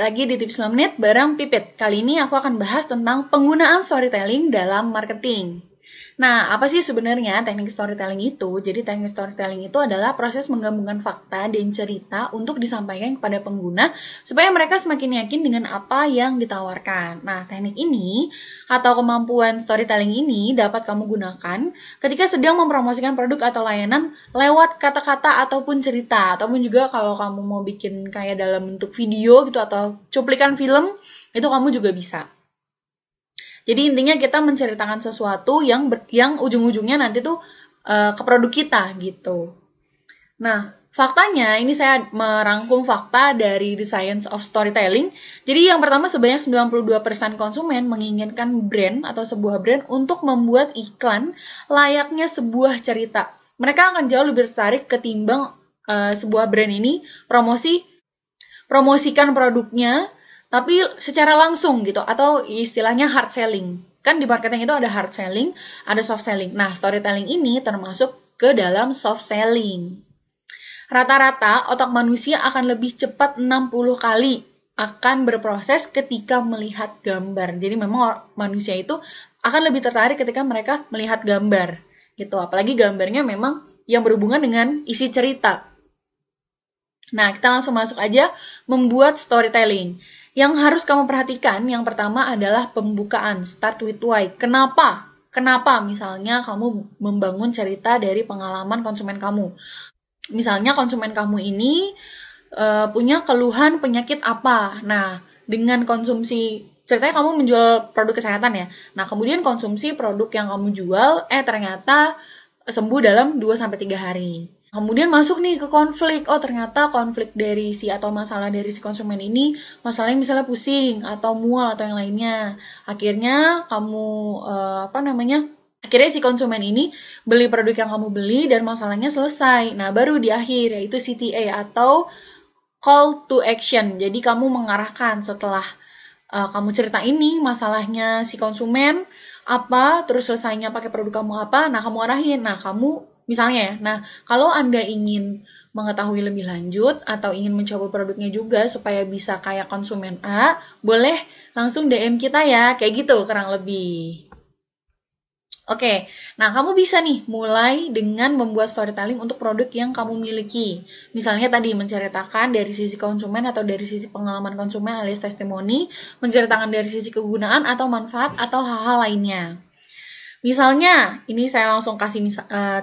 lagi di Tips 5 Menit bareng Pipit. Kali ini aku akan bahas tentang penggunaan storytelling dalam marketing. Nah, apa sih sebenarnya teknik storytelling itu? Jadi teknik storytelling itu adalah proses menggabungkan fakta dan cerita untuk disampaikan kepada pengguna supaya mereka semakin yakin dengan apa yang ditawarkan. Nah, teknik ini atau kemampuan storytelling ini dapat kamu gunakan ketika sedang mempromosikan produk atau layanan lewat kata-kata ataupun cerita. Ataupun juga kalau kamu mau bikin kayak dalam bentuk video gitu atau cuplikan film, itu kamu juga bisa. Jadi intinya kita menceritakan sesuatu yang ujung-ujungnya nanti tuh ke produk kita gitu. Nah, faktanya ini saya merangkum fakta dari The Science of Storytelling. Jadi yang pertama sebanyak 92% konsumen menginginkan brand atau sebuah brand untuk membuat iklan layaknya sebuah cerita. Mereka akan jauh lebih tertarik ketimbang sebuah brand ini promosikan produknya tapi secara langsung gitu, atau istilahnya hard selling. Kan di marketing itu ada hard selling, ada soft selling. Nah, storytelling ini termasuk ke dalam soft selling. Rata-rata otak manusia akan lebih cepat 60 kali akan berproses ketika melihat gambar. Jadi memang manusia itu akan lebih tertarik ketika mereka melihat gambar gitu. Apalagi gambarnya memang yang berhubungan dengan isi cerita. Nah, kita langsung masuk aja membuat storytelling. Yang harus kamu perhatikan, yang pertama adalah pembukaan, start with why. Kenapa? Kenapa misalnya kamu membangun cerita dari pengalaman konsumen kamu? Misalnya konsumen kamu ini punya keluhan penyakit apa? Nah, dengan konsumsi, ceritanya kamu menjual produk kesehatan ya. Nah, kemudian konsumsi produk yang kamu jual, ternyata sembuh dalam 2-3 hari. Kemudian masuk nih ke konflik. Oh, ternyata konflik dari atau masalah dari si konsumen ini, masalahnya misalnya pusing atau mual atau yang lainnya. Akhirnya kamu akhirnya si konsumen ini beli produk yang kamu beli dan masalahnya selesai. Nah, baru di akhir yaitu CTA atau call to action. Jadi kamu mengarahkan setelah kamu cerita ini masalahnya si konsumen apa, terus selesainya pakai produk kamu apa, nah kamu arahin. Nah, kamu misalnya ya, nah kalau Anda ingin mengetahui lebih lanjut atau ingin mencoba produknya juga supaya bisa kayak konsumen A, boleh langsung DM kita ya, kayak gitu kurang lebih. Oke, nah kamu bisa nih mulai dengan membuat storytelling untuk produk yang kamu miliki. Misalnya tadi menceritakan dari sisi konsumen atau dari sisi pengalaman konsumen alias testimoni, menceritakan dari sisi kegunaan atau manfaat atau hal-hal lainnya. Misalnya, ini saya langsung kasih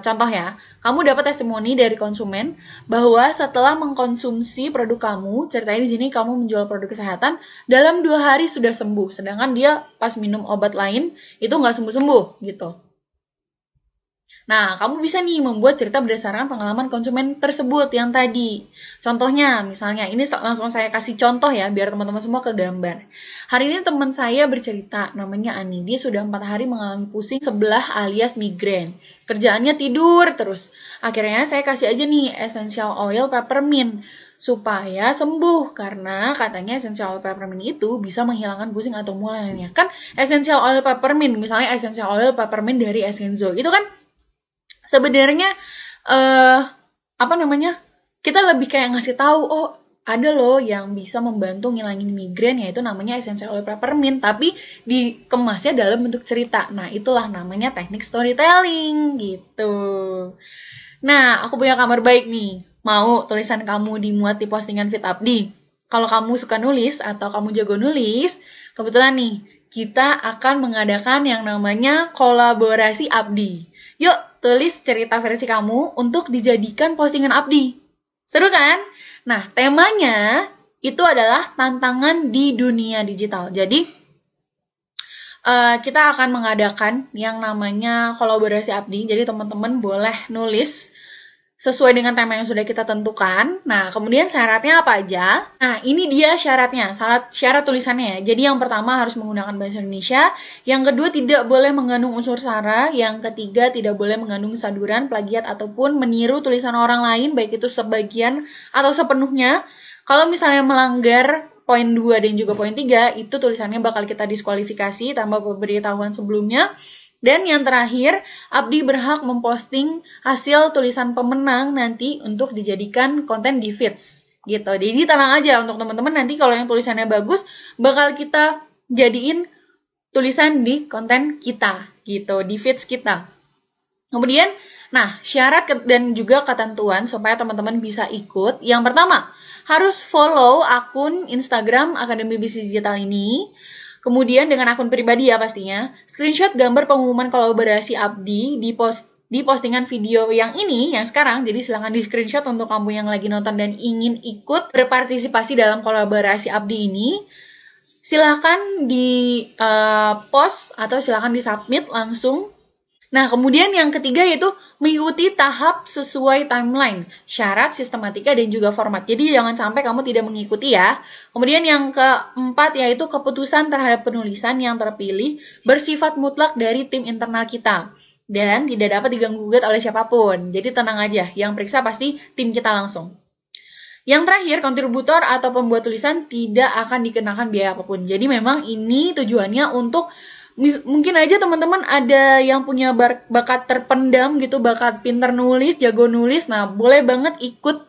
contoh ya. Kamu dapat testimoni dari konsumen bahwa setelah mengkonsumsi produk kamu, ceritanya di sini kamu menjual produk kesehatan, dalam 2 hari sudah sembuh. Sedangkan dia pas minum obat lain, itu nggak sembuh-sembuh gitu. Nah, kamu bisa nih membuat cerita berdasarkan pengalaman konsumen tersebut yang tadi. Contohnya, misalnya, ini langsung saya kasih contoh ya, biar teman-teman semua kegambar. Hari ini teman saya bercerita, namanya Ani. Dia sudah 4 hari mengalami pusing sebelah alias migrain. Kerjaannya tidur terus. Akhirnya saya kasih aja nih essential oil peppermint supaya sembuh, karena katanya essential oil peppermint itu bisa menghilangkan pusing atau mualnya. Kan essential oil peppermint, misalnya essential oil peppermint dari Essenzo, itu kan sebenarnya kita lebih kayak ngasih tahu, oh ada loh yang bisa membantu ngilangin migrain, yaitu namanya essential oil peppermint, tapi dikemasnya dalam bentuk cerita. Nah, itulah namanya teknik storytelling gitu. Nah, aku punya kabar baik nih. Mau tulisan kamu dimuat di postingan Fit Abdi? Kalau kamu suka nulis atau kamu jago nulis, kebetulan nih kita akan mengadakan yang namanya kolaborasi Abdi. Yuk, tulis cerita versi kamu untuk dijadikan postingan Abdi. Seru kan? Nah, temanya itu adalah tantangan di dunia digital. Jadi, kita akan mengadakan yang namanya kolaborasi Abdi. Jadi, teman-teman boleh nulis sesuai dengan tema yang sudah kita tentukan. Nah, kemudian syaratnya apa aja? Nah, ini dia syaratnya, syarat tulisannya ya. Jadi yang pertama harus menggunakan bahasa Indonesia, yang kedua tidak boleh mengandung unsur sara, yang ketiga tidak boleh mengandung saduran, plagiat ataupun meniru tulisan orang lain, baik itu sebagian atau sepenuhnya. Kalau misalnya melanggar poin 2 dan juga poin 3, itu tulisannya bakal kita diskualifikasi tanpa pemberitahuan sebelumnya. Dan yang terakhir, Abdi berhak memposting hasil tulisan pemenang nanti untuk dijadikan konten di feeds. gitu. Jadi tenang aja untuk teman-teman, nanti kalau yang tulisannya bagus bakal kita jadiin tulisan di konten kita gitu, di feeds kita. Kemudian, nah, syarat dan juga ketentuan supaya teman-teman bisa ikut. Yang pertama, harus follow akun Instagram Akademi Bisnis Digital ini. Kemudian dengan akun pribadi ya pastinya. Screenshot gambar pengumuman kolaborasi Abdi di postingan video yang ini, yang sekarang. Jadi silahkan di screenshot untuk kamu yang lagi nonton dan ingin ikut berpartisipasi dalam kolaborasi Abdi ini. Silahkan di post atau silahkan di submit langsung. Nah, kemudian yang ketiga yaitu mengikuti tahap sesuai timeline, syarat, sistematika, dan juga format. Jadi jangan sampai kamu tidak mengikuti ya. Kemudian yang keempat yaitu keputusan terhadap penulisan yang terpilih bersifat mutlak dari tim internal kita. Dan tidak dapat diganggu-gugat oleh siapapun. Jadi tenang aja, yang periksa pasti tim kita langsung. Yang terakhir, kontributor atau pembuat tulisan tidak akan dikenakan biaya apapun. Jadi memang ini tujuannya untuk mungkin aja teman-teman ada yang punya bakat terpendam gitu, bakat pinter nulis, jago nulis. Nah, boleh banget ikut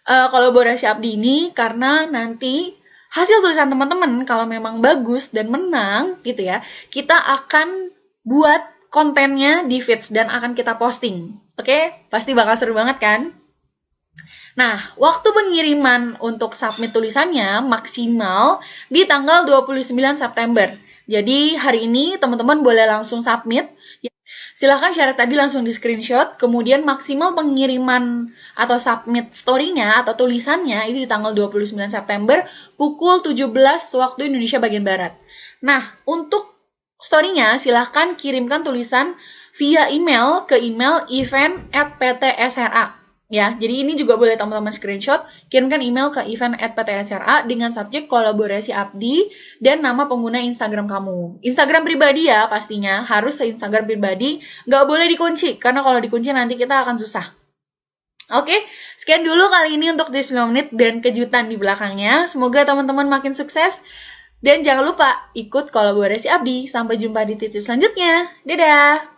kolaborasi Abdi ini karena nanti hasil tulisan teman-teman kalau memang bagus dan menang gitu ya, kita akan buat kontennya di feeds dan akan kita posting. Oke? Pasti bakal seru banget kan? Nah, waktu pengiriman untuk submit tulisannya maksimal di tanggal 29 September. Jadi hari ini teman-teman boleh langsung submit. Silahkan syarat tadi langsung di screenshot. Kemudian maksimal pengiriman atau submit story-nya atau tulisannya itu di tanggal 29 September pukul 17 waktu Indonesia bagian Barat. Nah, untuk story-nya silahkan kirimkan tulisan via email ke email event@ptsra. Ya, jadi ini juga boleh teman-teman screenshot, kirimkan email ke event@ptsra dengan subjek kolaborasi Abdi dan nama pengguna Instagram kamu. Instagram pribadi ya pastinya, harus Instagram pribadi, nggak boleh dikunci, karena kalau dikunci nanti kita akan susah. Oke, sekian dulu kali ini untuk tips 5 menit dan kejutan di belakangnya. Semoga teman-teman makin sukses, dan jangan lupa ikut kolaborasi Abdi. Sampai jumpa di tips selanjutnya. Dadah!